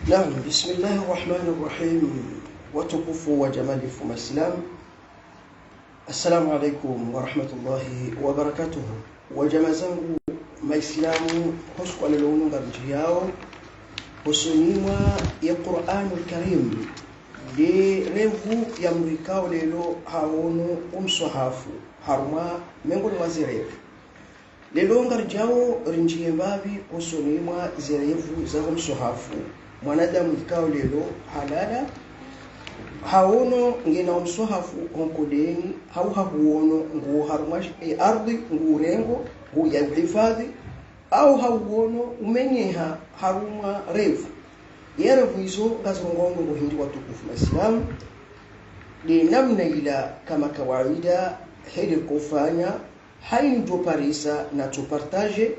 نعم بسم الله الرحمن الرحيم وتقف وجمال فم السلام. السلام عليكم ورحمة الله وبركاته. وجمازangu maislamu husku alilonga mjiyao husuniwa ya Qur'anul Karim de revu ya mrikao lelo haono umsohafu haruma mengo ni wazirevu lelo ngarjao rinjiye babi husuniwa zirevu za umsohafu mwanadamu ikao lelo halala haono ngena umsohafu onkodeni hahuono ngu harumash ardhi ngu rengo ngu ya uhifadhi au hauono umenyeha haruma revu yerevu hizo gazongongo nguhindi watukufu Waislamu ni namna ila kama kawaida hedi kufanya haini joparisa na tupartage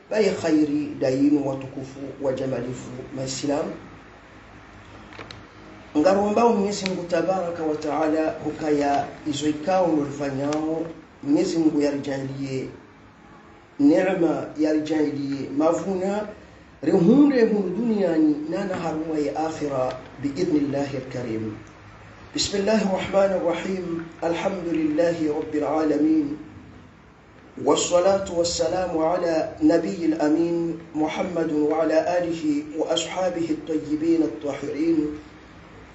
bai khairi dainu watukufu wa jamalifu Waislamu ngarombao Mwenyezi Mungu Tabaraka wa Taala hukaya izo ikao nolifanyao Mwenyezi Mungu yarijalie neema yarijalie mavuna rehunde hun duniani nana haruma ya akhira biidhnillahi alkarim. Bismillahir Rahmanir Rahim. Alhamdulillahi Rabbil Alamin. والصلاة والسلام على نبي الأمين محمد وعلى آله وأصحابه الطيبين الطاهرين.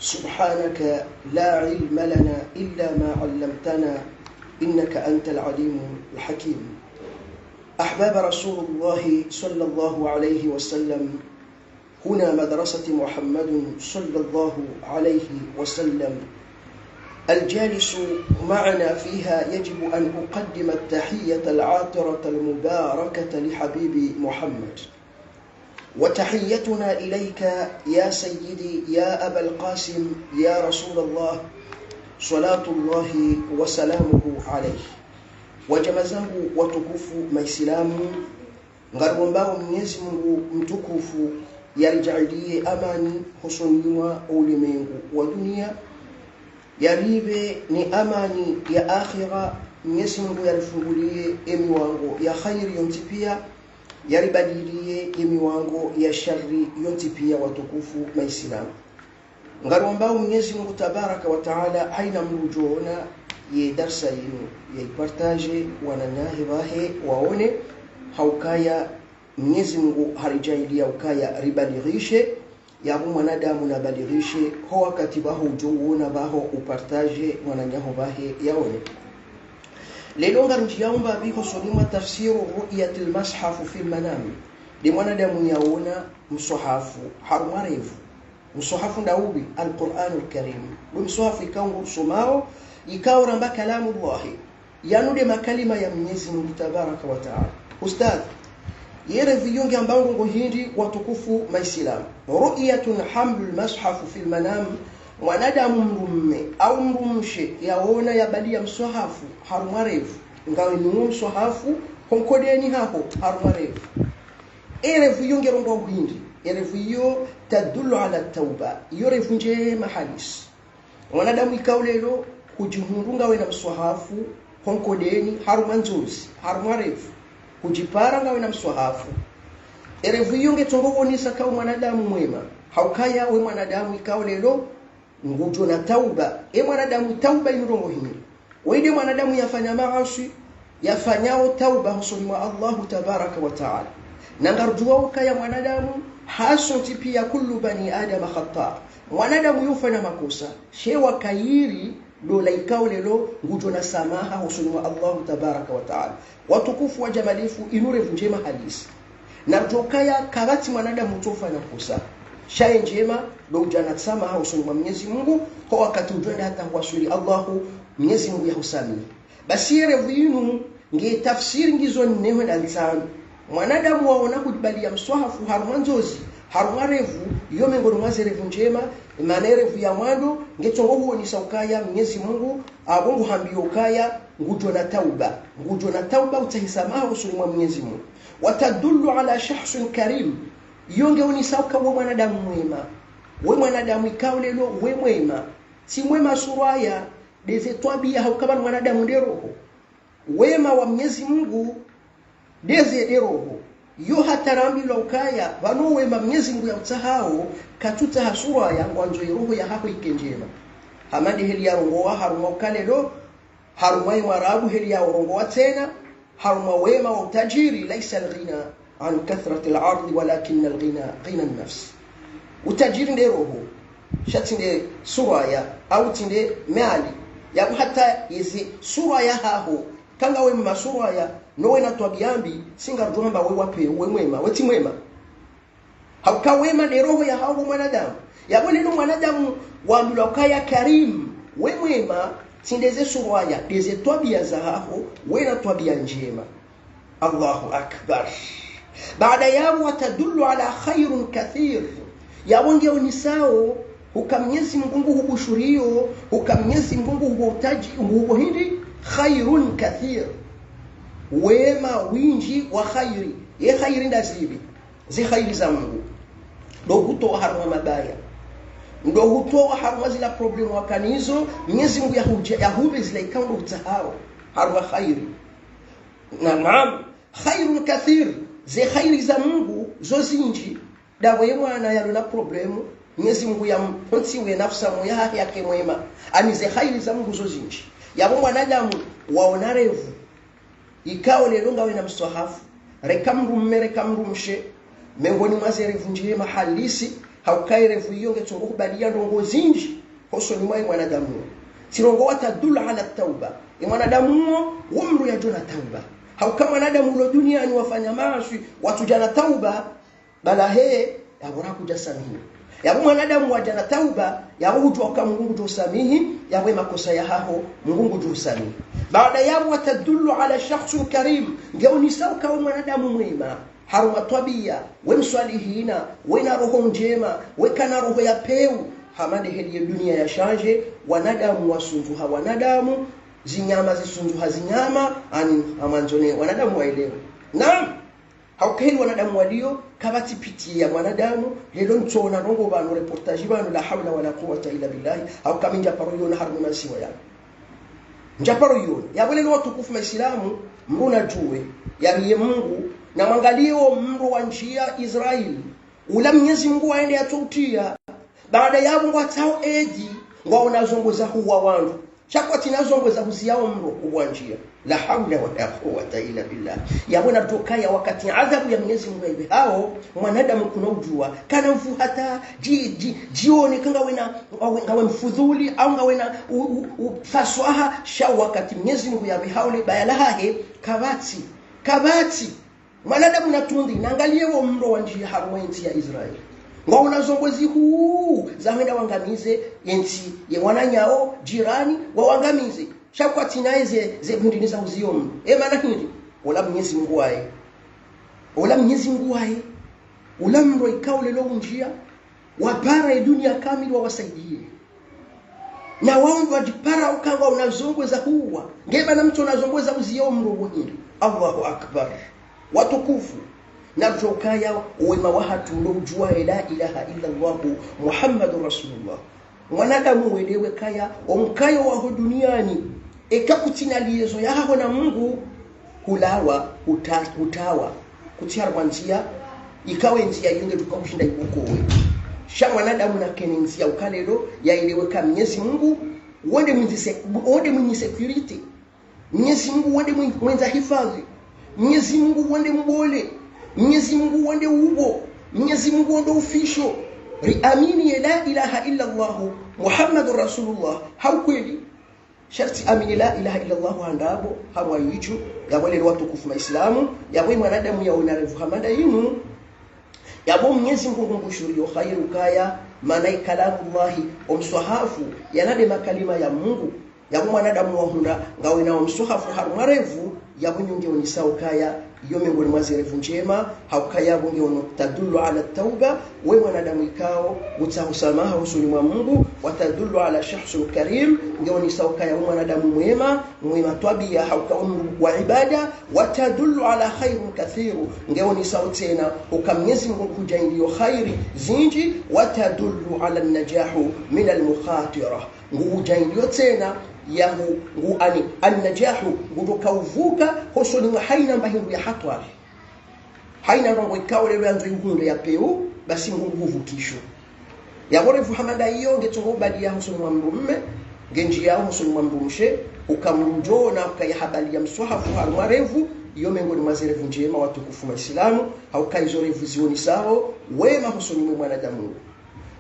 سبحانك لا علم لنا إلا ما علمتنا إنك أنت العليم الحكيم. أحباب رسول الله صلى الله عليه وسلم، هنا مدرسة محمد صلى الله عليه وسلم. الجالس معنا فيها يجب أن أقدم التحية العاطرة المباركة لحبيبي محمد، وتحيتنا إليك يا سيدي يا أبا القاسم يا رسول الله صلاة الله وسلامه عليه. Wajamazangu watukufu Maislamu ngarombao Mwenyezi Mungu mtukufu yarijalie amani husuniwa ulimwengu wa dunia yaribe ni amani ya akhira. Mwenyezi Mungu yarifungulie emiwango ya khairi yontipia yaribadilie emiwango ya shari yontipia watukufu Maislamu ngarombao Mwenyezi Mungu Tabaraka wa Taala haina mrujona ye darsa yenu ye partage wananyahi bahe waone haukaya Mwenyezi Mungu harijailia ukaya ribalighishe ya mwanadamu na balighishe ho wakati baho ujuona baho upartage wananyaho bahe yaone. Lelo ngarunjiyaomba biko sonima tafsiru ru'yatil mashafu fil manam de mwanadamu yaona msohafu harumarevu msohafu ndaubi alquranul karim msohafu ikangu somao ikao ramba kalamu Allah yanude makalima ya Mwenyezi Mungu Tabaraka wa Taala. Ustadh yere viyonge ambango ngohindi watukufu Maislamu ru'yatun hamlul mashafu fil manam mwanadamu mrumme au mrumshe yaona yabalia msohafu harumarevu ngawe ni msohafu konkodeni hapo harumarevu ere viyonge rongo ngohindi ere viyo tadullu ala tauba yore vunje mahalis mwanadamu ikaulelo kujihurunga we na mswahafu honkodeni harumanzuzi harumarefu kujiparanga we na mswahafu erevu yunge tongowonisa kwa mwanadamu mwema haukaya we mwanadamu ikao lelo ngujo na tauba mwanadamu tauba inurongo hini weide mwanadamu yafanya maasi yafanyao tauba husoni wa Allahu Tabaraka wa Taala nangarjua ukaya mwanadamu hasunti pia kullu bani adama khata mwanadamu yufanya makosa shewa kairi dola ikao lelo ngujo na samaha husuni wa Allahu Tabaraka wa Taala watukufu wa jamalifu inure njema halisi na jokaya kagati mwanadamu tofanya kosa shaye njema do jana samaha husuni wa Mwenyezi Mungu kwa wakati ujenda hata wasuli Allahu Mwenyezi Mungu yahusami basire vinu nge tafsiri ngizo neho na nsano mwanadamu waona kujibalia mswahafu harumanzozi harumarevu yome ngoro mwazerevu njema manerevu ya mwando ngetongo huo ni saukaya Mwenyezi Mungu abungu hambio kaya ngujo na tauba utahisamaha usuli mwa Mwenyezi Mungu watadullu ala shakhsin karim yonge unisauka wa mwanadamu mwema we mwanadamu ikao lelo we mwema si mwema suraya deze twabia haukaba mwanadamu nderoho wema wa Mwenyezi Mungu deze deroho yo hatarambi la ukaya vanowe Mwenyezi Mungu ya utsahao katuta hasura ya ngwanzo iroho ya hapo ikenjema hamandi heli ya rongoa haruma ukalelo haruma imarabu heli ya rongoa tena haruma wema wa utajiri laisa alghina an kathrati al-ard walakin al-ghina ghina an-nafs utajiri ndio roho shatinde suraya au tinde mali ya hata hizi suraya haho kanga we masuraya nowe na twabiambi singa jomba we wape we mwema weti mwema hauka wema ni roho ya hao mwanadamu ya wale no mwanadamu wa mlokaya karim we mwema tindeze suraya deze twabia za haho we na twabia njema. Allahu akbar. Baada yao watadullu ala khairun kathir ya wonge unisao ukamnyezi Mungu hubushurio ukamnyezi Mungu hubutaji hubo hindi khairun kathir wema winji wa khairi ye khairi ndazibi zi khairi za Mungu ndo hutoa harma mabaya ndo hutoa harma zila problemu wakanizo Mwenyezi Mungu yahube zila ikaundu utahao harma khairi naam khairun kathir zi khairi za Mungu zo zinji dawe mwana yalona problemu Mwenyezi Mungu yamponsiwe nafsa moya yake mwema anize khairi za Mungu zo zinji yabo mwanadamu waonarevu ikao lelonga we na mswahafu rekamrumshe mengoni mwazerevu njema halisi haukaerevu yonge tongo kubalia ndongo zinji hoso ni mwa mwanadamu sirongo watadula ala tauba mwanadamu umru ya jona tauba haukama mwanadamu lo duniani wafanya maasi watu jana tauba bala he yabora kuja samihi yabo mwanadamu wajana tauba yabo kwa Mungu josamihi yabo makosa ya haho Mungu josamihi baada yabo watadullu ala shakhsun karim ngeo ni sawa kama mwanadamu mwema haruma tabia we mswalihina we na roho njema we kana roho ya peu hamade heli dunia ya shanje wanadamu wasunjuha wanadamu zinyama zisunjuha zinyama ani amanzone wanadamu waelewe naam haukeni wanadamu walio kabati pitia wanadamu lelo ntona rongo bano reportage bano la hawla wala quwwata illa billah haukami njaparo yona haruma masiwa ya njaparo yona yabole no watukufu maislamu mruna juwe yariye Mungu na mwangalio mru wa njia Israeli ula Mwenyezi Mungu aende atutia baada ya Mungu atao edi waona zongoza huwa wangu chakwa tinazongoza huziao mru wa njia la hawla wala quwwata illa billah yabona tokaya wakati adhabu ya Mwenyezi Mungu ibe hao mwanadamu kuna ujua kana mfu hata jione kanga wena ngawe mfudhuli au ngawe na faswaha sha wakati Mwenyezi Mungu yabe hao le bayalahe kabati mwanadamu natundi naangalie wo mro wa njia harwenzi ya Israeli ngaona zongozi huu zamenda wangamize yenti ye wananyao jirani wawangamize shakwa tinaeze zebundiniza uzio maana hindi wala Mwenyezi Mungu wae ula mro ikaule lo njia wapara dunia kamili wawasaidie na wao wajipara ukanga unazongweza huwa ngeba na mtu unazongweza uzio mro wengine. Allahu akbar watukufu na jokaya wema wahatu lojua la ilaha illa Allah Muhammadur Rasulullah mwanadamu welewe kaya omkayo wa duniani ekakutina liezo yaho na Mungu hulawa utawa kutiara kwanzia ikawe njia yunge tukakushinda ikukowe sha mwanadamu na kenenzia ukalelo yaelewe kama Mwenyezi Mungu wende mwenye security Mwenyezi Mungu wende mwenza hifadhi Mwenyezi Mungu wende mbole Mwenyezi Mungu wende ubo Mwenyezi Mungu wende ufisho riamini la ilaha illa Allah Muhammadur Rasulullah haukweli sharti amini la ilaha illa Allah handabo hawa yicho ya wale watu kufu maislamu ya wewe mwanadamu ya unarevu hamada yinu ya bo Mwenyezi Mungu ngushurio khairu kaya manai kalamullahi umswahafu yanade makalima ya Mungu ya mwanadamu wa hunda ngawe na umswahafu harumarevu ya bunyunge unisao kaya yome ngoni mwazirevu njema haukaya bunge ono tadullu ala tauba we mwanadamu ikao utahusamaha usuli mwa Mungu watadullu ala shakhsun karim ngoni saukaya mwanadamu mwema tabia haukaunu wa ibada watadullu ala khairun kathiru ngoni sautena ukamnyezi Mungu kujaindio khairi zinji watadullu ala najahu min almukhatira ngujaindio tena yahu an-najahu ngudoka uvuka hosoni haina mbahindu ya hatwari haina rongo ikawo lelo yanzo yukunde ya peu basi ngungu vukisho yabore vuhamanda hiyo ngetongo badi ya husuni wa mrumme genji yao husuni wa mrumshe ukamrujo na ukayahabali ya mswahafu harumarevu iyo mengoni mazerevu njema watukufu maislamu haukayizo revu zioni sao wema husuni mwe mwanadamu.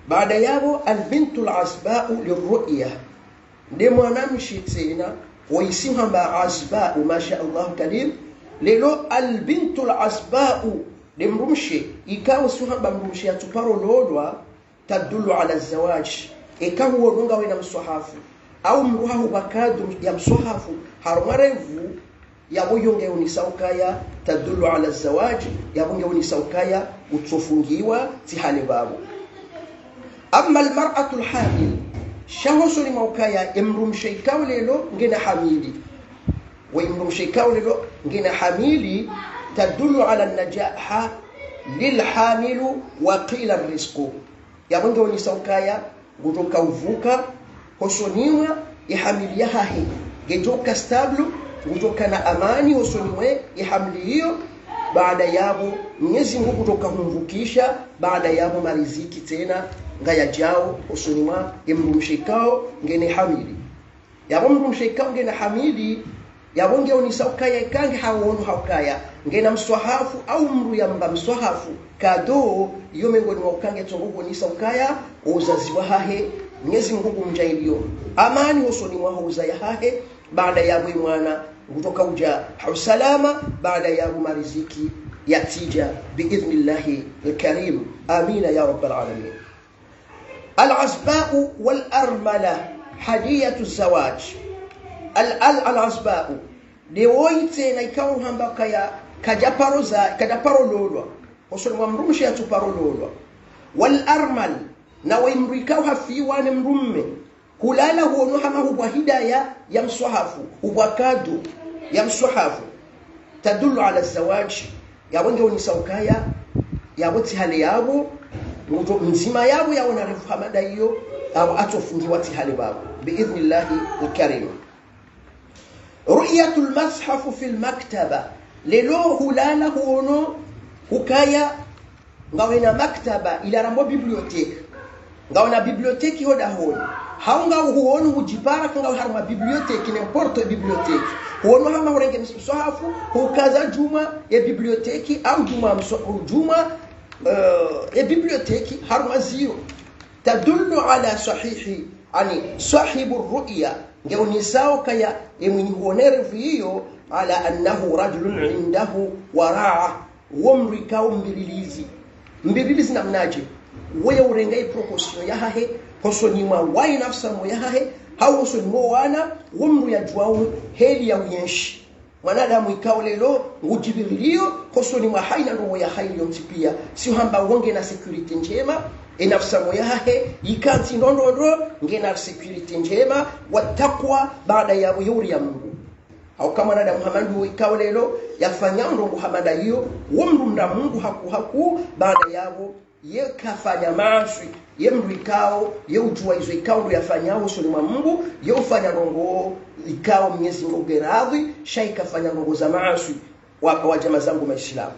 Baada yabo albintul asba'u lirru'ya de mwanamshi tena waisimu hamba asba'u masha Allah kalim lelo albintul asba'u de mrumshi ikawa suhamba mrumshi atuparo lodwa tadullu ala zawaj ikawa wonga wena mswahafu au mruhahu bakadu ya mswahafu harumarevu yabuyonge unisaukaya tadullu ala zawaj yabunge unisaukaya utofungiwa tihale babo. Amma almar'atu alhamil shahoso ni maukaya imrumshaikao lelo ngena hamili wa imrumshaikao lelo ngena hamili tadullu ala najaha lilhamilu wa qila rizqu yabunge unisaukaya gutoka uvuka hosoniwa ihamili yahahe gejoka stablu kutoka na amani hosoniwe ihamli hiyo. Baada yabo Mwenyezi Mungu kutoka kumvukisha, baada yabo mariziki tena ngaya jao hosoniwa imrumshikao ngene hamili yabo mrumshikao ngene hamili yabo nge unisaukaya ikange hawonu haukaya ngena mswahafu au mru yamba mswahafu kado iyo mengoni mwakange tongugo nisaukaya uzazi wa hahe Mwenyezi Mungu mjailio amani hosoniwa huzaya hahe. Baada ya mwana kutoka uja hausalama, baada ya mariziki yatija biidhnillahi alkarim. Amina ya rabbal alamin. Al-asba'u wal armala hadiyatu zawaj. Al-asba'u de woite na ikawu hamba kaya kadaparo lolwa hosoni mrumshi atuparo lolwa. Wal armal na waimrikau hafiwa ne mrumme kulala huono hama huwa hidaya ya mswahafu ubakadu ya mswahafu tadullu ala zawaj ya wenge unisaukaya ya wote hali yabo mtu mzima yabo ya wana refu hamada hiyo au atofungiwa tihali babo biidhnillahi alkarim. Ru'yatul mashafu fil maktaba lelo hulala huono hukaya ngawena maktaba ila rambo bibliothèque ngawena bibliothèque hoda hono haunga huonu hujipara kanga harma bibliothèque n'importe bibliothèque huonu hama urenge mswahafu hukaza juma ya bibliothèque au juma ya bibliothèque harma zio tadullu ala sahihi ani sahibu ru'ya ngeunisao kaya emwenye huonere hiyo ala annahu rajulun indahu waraa wamrikao mbililizi namnaje wewe urengai proportion ya hahe hosonima wai nafsa mo ya hahe hau hosonimo wana wumru ya juao heli ya uyenshi mwanadamu ikao lelo ngujibirilio hosonima haina roho ya haili yomtipia si hamba wonge na security njema nafsa mo ya hahe ikanti ndondo ngena security njema watakwa baada ya yuri ya Mungu au kama nada Muhammadu ikao lelo yafanya ndongo hamada hiyo wumru mda Mungu haku baada yabo yekafanya maasi yemru ikao yeujua hizo ikao ndo yafanyao sio ni Mungu yeufanya rongo ikao Mwenyezi Mungu geradhi shaikafanya rongo za maasi wa jamaa zangu maislamu.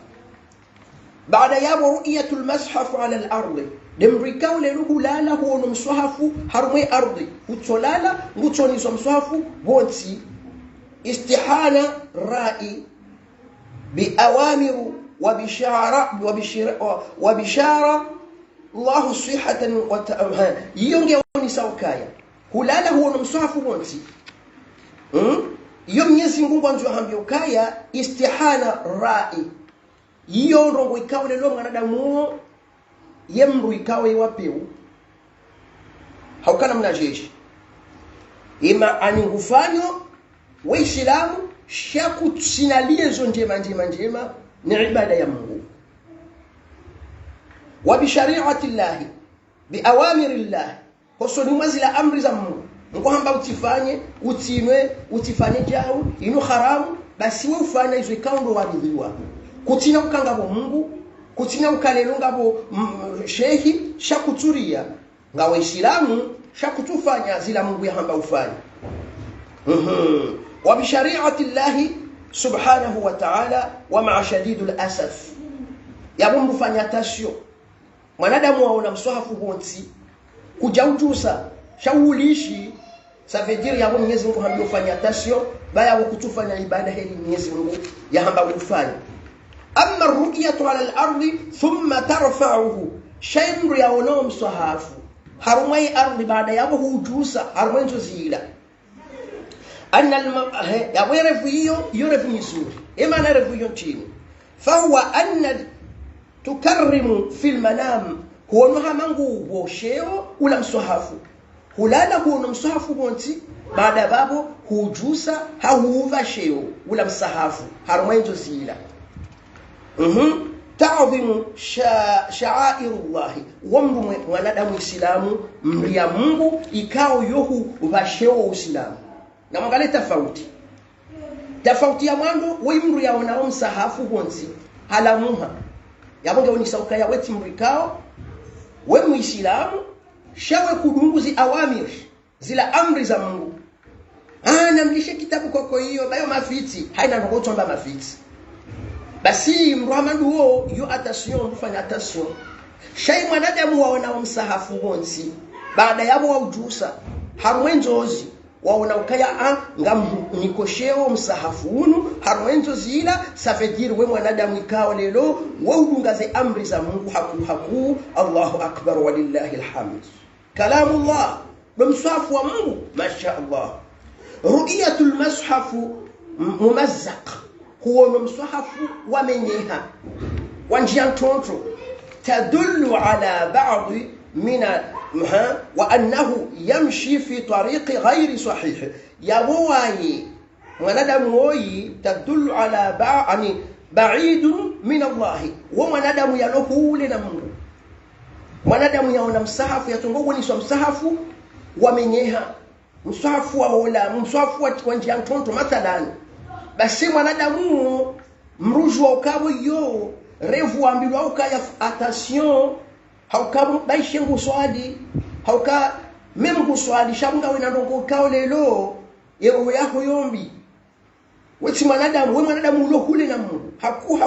Baada yabo ru'yatul mashaf ala al-ard demru ikao leluhu lala huo mswahafu harumwe ardhi utolala ngutonizo mswahafu bonti istihana ra'i biawamiru وبشارة الله صحة يونغي ونساوكايا hulala huo mswahafu bonti iyo Mwenyezi Mungu anzo hambiokaya istihana ra'i iyo rongo ikawe lelo mwanadamu yemru ikawe iwapeu haukana mnajeshi ima aningufanyo waislamu shaku sinalie zo njema ni ibada ya Mungu wa bi shari'ati Allah bi awamiri Allah hosoni mazila amri za Mungu Mungu hamba utifanye utinwe utifanye jao ino haramu basi wewe ufanye hizo ikaundo waridhiwa kutina ukangabo Mungu kutina ukalelo ngabo shehi shakuturia ngawa Islamu shakutufanya zila Mungu ya hamba ufanye wa bi shari'ati Allah subhanahu wa ta'ala wa ma'a shadidul asaf yabo mfanya tasio mwanadamu waona mswahafu bonsi kujaujusa shaulishi safejiri yabo Mwenyezi Mungu hamjofanya tasio baya wakutufanya ibada hili Mwenyezi Mungu yahamba kufanya. Amma ru'yatu 'ala al-ardi thumma tarfa'uhu shay'un yaona mswahafu harumai ardi baada yabo hujusa harumai zila anna yabo refu hiyo refu nzuri imana refu hiyo chini fahuwa anna tukarrimu fil manam huwa hamangu bosheo ula mswahafu hulala huwa mswahafu bonti baada babo hujusa hauva sheo ula msahafu harumai zila ta'dhimu sha'airullah wamru mwanadamu islamu mria Mungu ikao yohu vasheo uislamu na mwangalie tofauti ya mwanzo wimru yaona msahafu bonzi halamuha yabonge unisauka ya weti mrikao we muislamu shawe kudunguzi awamir zila amri za Mungu namlishe kitabu koko hiyo bayo mafiti haina ngotomba mafiti basi mruhamadu huo yu attention mfanya attention shay mwanadamu waona msahafu bonzi baada yabo waujusa harwenzozi waona ukaya ngamu nikosheo msahafu unu harwenzo zila safejiri we mwanadamu ikao lelo waudungaze amri za Mungu haku Allahu akbar walillahi alhamd kalamullah bimsahafu wa Mungu masha Allah ru'yatul mashafu mumazzaq huwa msahafu wamenyeha wanjia ntonto tadullu ala ba'd min وأنه يمشي في طريق غير صحيح يبوي mwanadamu hoyi tadullu ala ba'idun min Allah mwanadamu yalohule na Mungu mwanadamu yaona msahafu yatongogo ni msahafu wamenyeha msahafu waola msahafu wa njia ntonto mathalan basi mwanadamu mrujwa ukabo yo revu ambilwa ukaya attention haukabu baishe nguswadi hauka meme nguswadi shabunga wena ndongo kao lelo yewe yako yombi weti mwanadamu ulo kule na Mungu haku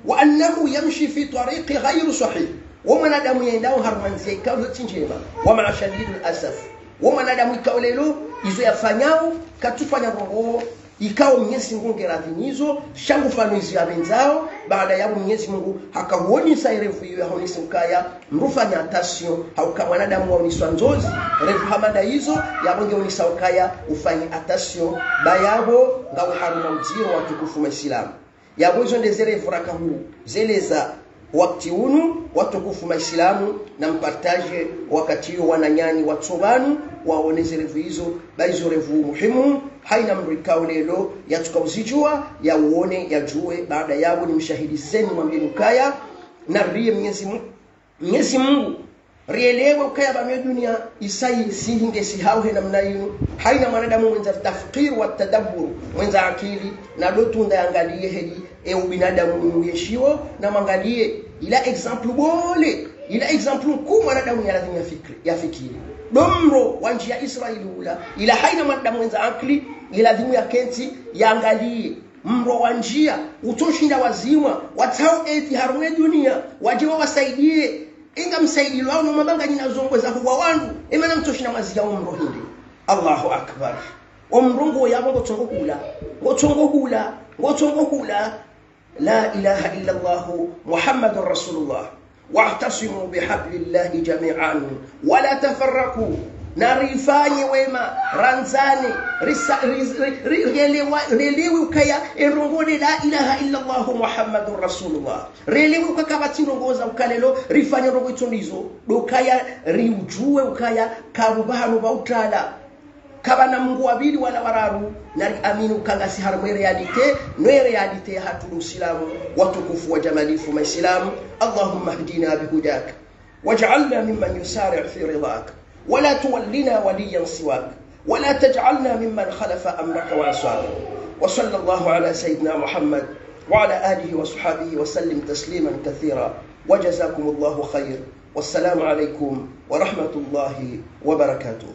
wa annahu yamshi fi tariqi ghayr sahih wa mwanadamu yendao harmanzi kao tinjema wa ma'ashadidul asaf wa mwanadamu kao lelo izo yafanyao katufanya roho ikao Mwenyezi Mungu ngeradhinizo shangu fanuizi ya benzao baada ya Mwenyezi Mungu hakahuoni sairefu hiyo yaonisi ukaya mrufanya atasio hauka mwanadamu waoniswa nzozi refu hamada hizo yabonge unisa ukaya ufanye atasio bayabo ngawe haruna ujiro watukufu maislamu yabozo ndezere furaka huu zeleza wakati unu watukufu maislamu na mpartaje wakati huo wananyani watsobanu waoneze revu hizo baizo revu muhimu haina mrikao lelo yatukawzijua ya uone ya jue baada yabo ni mshahidi zenu mwambie ukaya na rie Mwenyezi Mungu rielewe ukaya ba dunia isai sihinge sihauhe namna hiyo haina mwanadamu mwenza tafkir wa tadabbur mwenza akili na dotunda yangalie hedi ubinadamu yeshiwo na mangalie ila example bole ila example ku mwanadamu ya fikiri domro wanji ya Israeli ila haina mwanadamu mwenza akili ila dhimu ya kenti yaangalie mro wanjia utoshinda wazimwa watao eti harumwe dunia wajiwa wasaidie inga msaidi wao no mabanga nyina zongweza kwa wandu imana mtoshina mazia umro hindi Allahu akbar umrongo yabo ngochongokula la ilaha illa Allah Muhammadur Rasulullah wa'tasimu bihablillahi jami'an wala tafarraqu narifanye wema ranzani relewi ukaya erongole la ilaha illa Allah Muhammadur Rasulullah relewi ukakabati rongoza ukalelo rifanye rongo itondizo dokaya riujue ukaya karubano bautala kabana Mungu wabili wala wararu nari aminu kangasi harmwe realite hatu usilamu watukufu wa jamalifu maislamu Allahumma hdina bihudak waj'alna mimman yusari' fi ridak ولا تولنا وليا سواك ولا تجعلنا ممن خلف أمرك وعصاك وصلى الله على سيدنا محمد وعلى آله وصحبه وسلم تسليما كثيرا وجزاكم الله خير والسلام عليكم ورحمة الله وبركاته.